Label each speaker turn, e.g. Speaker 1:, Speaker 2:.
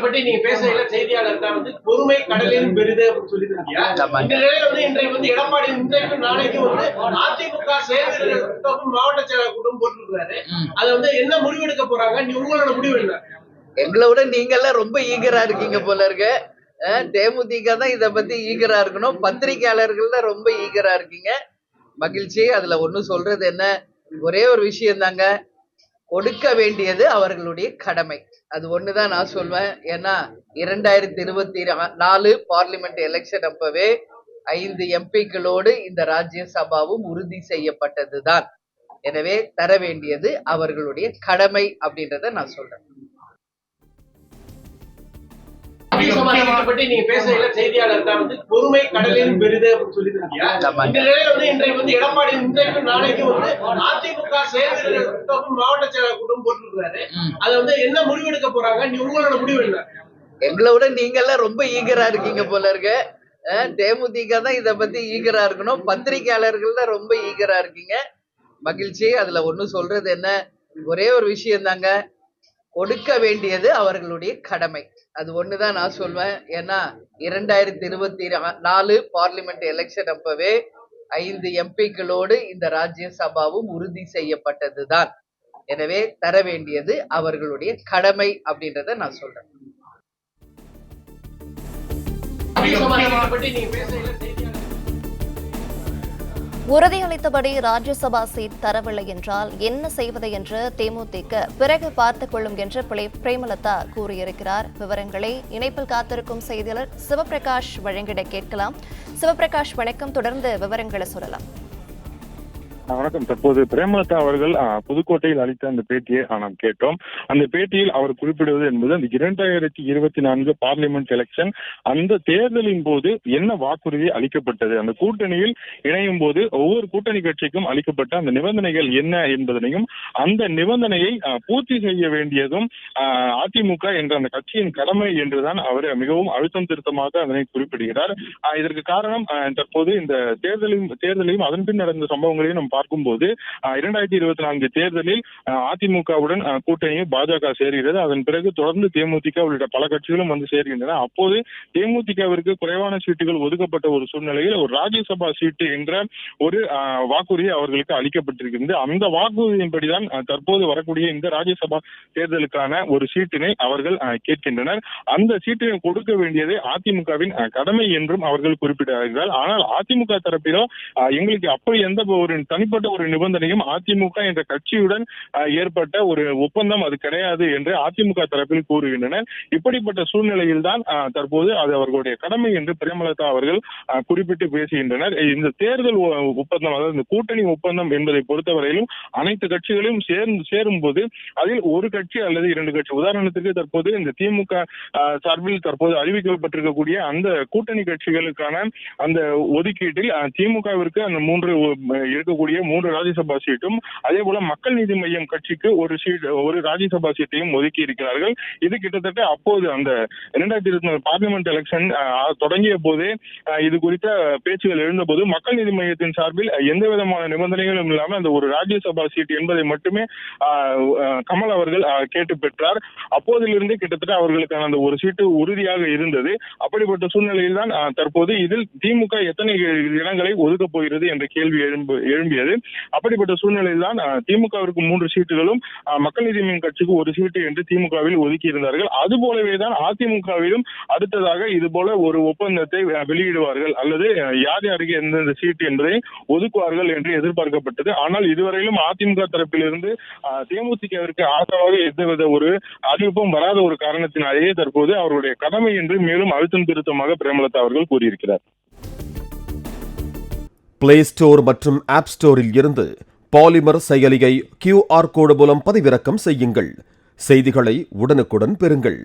Speaker 1: பற்றி நீங்க பேசுறீங்க செய்தியாளர் தான் பொறுமை கடலின் பெரிது அப்படின்னு சொல்லியிருக்கீங்க. இந்த நிலையில இன்றைக்கு எடப்பாடி இன்றைக்கு நாளைக்கு அதிமுக செயல்வீரர்கள் கூட்டம் மாவட்ட செயலர் கூட்டம் போட்டிருக்கிறாரு. அது என்ன முடிவு எடுக்க போறாங்க? உங்களோட முடிவு என்ன?
Speaker 2: எங்களை விட நீங்க எல்லாம் ரொம்ப ஈகரா இருக்கீங்க போல இருக்கு. தேமுதிக தான் இத பத்தி ஈகரா இருக்கணும். பத்திரிகையாளர்கள் தான் ரொம்ப ஈகரா இருக்கீங்க. மகிழ்ச்சி. அதுல ஒண்ணு சொல்றது என்ன, ஒரே ஒரு விஷயம் தாங்க, கொடுக்க வேண்டியது அவர்களுடைய கடமை. அது ஒண்ணுதான் நான் சொல்வேன். ஏன்னா 2024 பார்லிமெண்ட் எலெக்ஷன் அப்பவே 5 எம்பிக்களோடு இந்த ராஜ்யசபாவும் உறுதி செய்யப்பட்டதுதான். எனவே தர வேண்டியது அவர்களுடைய கடமை அப்படின்றத நான் சொல்றேன்.
Speaker 1: பற்றி நீங்க பேசுறீங்க செய்தியாளர் தான் பொறுமை கடலின் பெரிது அப்படின்னு சொல்லியிருக்கீங்க. இந்த நிலையில இன்றைக்கு எடப்பாடி இன்றைக்கு நாளைக்கு அதிமுக செயல்வீரர்கள் கூட்டம் மாவட்ட செயலர் கூட்டம் போட்டிருக்கிறாரு. அது என்ன முடிவு எடுக்க போறாங்க? உங்களோட முடிவு என்ன?
Speaker 2: எங்களை விட நீங்க எல்லாம் ரொம்ப ஈகரா இருக்கீங்க போல இருக்கு. தேமுதிக தான் இத பத்தி ஈகரா இருக்கணும். பத்திரிகையாளர்கள் தான் ரொம்ப ஈகரா இருக்கீங்க. மகிழ்ச்சி. அதுல ஒண்ணு சொல்றது என்ன, ஒரே ஒரு விஷயம் தாங்க, கொடுக்க வேண்டியது அவர்களுடைய கடமை. அது ஒண்ணுதான் நான் சொல்வேன். ஏன்னா 2024 பார்லிமெண்ட் எலெக்ஷன் அப்பவே 5 எம்பிக்களோடு இந்த ராஜ்யசபாவும் உறுதி செய்யப்பட்டதுதான். எனவே தர வேண்டியது அவர்களுடைய கடமை அப்படின்றத நான் சொல்றேன்.
Speaker 3: உறுதியளித்தபடி ராஜ்யசபா சீட் தரவில்லை என்றால் என்ன செய்வது என்று தேமுதிக பிறகு பார்த்துக் கொள்ளும் என்று பிரேமலதா கூறியிருக்கிறார். விவரங்களை இணைப்பில் காத்திருக்கும் செய்தியாளர் சிவபிரகாஷ் வழங்கிட கேட்கலாம். சிவபிரகாஷ் வணக்கம், தொடர்ந்து விவரங்களை சொல்லலாம்.
Speaker 4: வணக்கம். தற்போது பிரேமலதா அவர்கள் புதுக்கோட்டையில் அளித்த அந்த பேட்டியை நாம் கேட்டோம். அந்த பேட்டியில் அவர் குறிப்பிடுவது என்பது அந்த 2024 பார்லிமெண்ட் எலெக்ஷன் அந்த தேர்தலின் போது என்ன வாக்குறுதி அளிக்கப்பட்டது, அந்த கூட்டணியில் இணையும் போது ஒவ்வொரு கூட்டணி கட்சிக்கும் அளிக்கப்பட்ட அந்த நிபந்தனைகள் என்ன என்பதனையும் அந்த நிபந்தனையை பூர்த்தி செய்ய வேண்டியதும் அதிமுக என்ற அந்த கட்சியின் கடமை என்றுதான் அவர் மிகவும் அழுத்தம் திருத்தமாக அதனை குறிப்பிடுகிறார். இதற்கு காரணம் தற்போது இந்த தேர்தலையும் அதன் பின் நடந்த சம்பவங்களையும் நாம் பார்க்கும்போது 2024 தேர்தலில் அதிமுகவுடன் கூட்டணியை பாஜக சேர்கிறது. அதன் பிறகு தொடர்ந்து தேமுதிக உள்ளிட்ட பல கட்சிகளும் சேர்கின்றன. அப்போது தேமுதிகவிற்கு குறைவான சீட்டுகள் ஒதுக்கப்பட்ட ஒரு சூழ்நிலையில் ஒரு ராஜ்யசபா சீட்டு என்ற ஒரு வாக்குறுதி அவர்களுக்கு அளிக்கப்பட்டிருக்கிறது. அந்த வாக்குறுதியின்படிதான் தற்போது வரக்கூடிய இந்த ராஜ்யசபா தேர்தலுக்கான ஒரு சீட்டினை அவர்கள் கேட்கின்றனர். அந்த சீட்டினை கொடுக்க வேண்டியது அதிமுகவின் கடமை என்றும் அவர்கள் குறிப்பிட்டார்கள். ஆனால் அதிமுக தரப்பிலோ எங்களுக்கு அப்படி எந்த ஒரு தனிப்பட்ட ஒரு நிபந்தனையும் அதிமுக என்ற கட்சியுடன் ஏற்பட்ட ஒரு ஒப்பந்தம் அது கிடையாது என்று அதிமுக தரப்பில் கூறுகின்றனர். இப்படிப்பட்ட சூழ்நிலையில் தான் தற்போது அது அவர்களுடைய கடமை என்று பிரேமலதா அவர்கள் குறிப்பிட்டு பேசுகின்றனர். இந்த தேர்தல் ஒப்பந்தம், அதாவது இந்த கூட்டணி ஒப்பந்தம் என்பதை பொறுத்தவரையிலும் அனைத்து கட்சிகளையும் சேரும் போது அதில் ஒரு கட்சி அல்லது 2 கட்சி, உதாரணத்துக்கு தற்போது இந்த திமுக சார்பில் தற்போது அறிவிக்கப்பட்டிருக்கக்கூடிய அந்த கூட்டணி கட்சிகளுக்கான அந்த ஒதுக்கீட்டில் திமுகவிற்கு அந்த 3 இருக்கக்கூடிய 3 ராஜ்யசபா சீட்டும், அதே போல மக்கள் நீதி மையம் கட்சிக்கு ஒரு ராஜ்யசபா சீட்டையும் ஒதுக்கி இருக்கிறார்கள். இது கிட்டத்தட்ட அப்போது அந்த 2024 பார்லிமெண்ட் எலெக்ஷன் தொடங்கிய போதே இது குறித்த பேச்சுகள் எழுந்தபோது மக்கள் நீதி மையத்தின் சார்பில் எந்த விதமான நிபந்தனைகளும் இல்லாமல் அந்த ஒரு ராஜ்யசபா சீட் என்பதை மட்டுமே கமல் அவர்கள் கேட்டு பெற்றார். அப்போதிலிருந்து கிட்டத்தட்ட அவர்களுக்கான அந்த ஒரு சீட்டு உறுதியாக இருந்தது. அப்படிப்பட்ட சூழ்நிலையில் தான் தற்போது இதில் திமுக எத்தனை இடங்களை ஒதுக்கப் போகிறது என்ற கேள்வி எழும்பியது. அப்படிப்பட்ட சூழ்நிலையில் தான் திமுகவிற்கு 3 சீட்டுகளும் மக்கள் நீதி மையம் கட்சிக்கு 1 சீட்டு என்று திமுகவில் ஒதுக்கி இருந்தார்கள். அதுபோலவே தான் அதிமுகவிலும் அடுத்ததாக இது போல ஒரு ஒப்பந்தத்தை வெளியிடுவார்கள் அல்லது யார் யாருக்கு எந்தெந்த சீட்டு என்பதை ஒதுக்குவார்கள் என்று எதிர்பார்க்கப்பட்டது. ஆனால் இதுவரையிலும் அதிமுக தரப்பிலிருந்து தேமுதிகவிற்கு ஆதரவாக எந்தவித ஒரு அறிவிப்பும் வராத ஒரு காரணத்தினாலேயே தற்போது அவருடைய கடமை என்று மேலும் அழுத்தம் திருத்தமாக பிரேமலதா அவர்கள் கூறியிருக்கிறார்.
Speaker 5: பிளே ஸ்டோர் மற்றும் ஆப் ஸ்டோரில் இருந்து பாலிமர் செயலியை QR கோடு மூலம் பதிவிறக்கம் செய்யுங்கள். செய்திகளை உடனுக்குடன் பெறுங்கள்.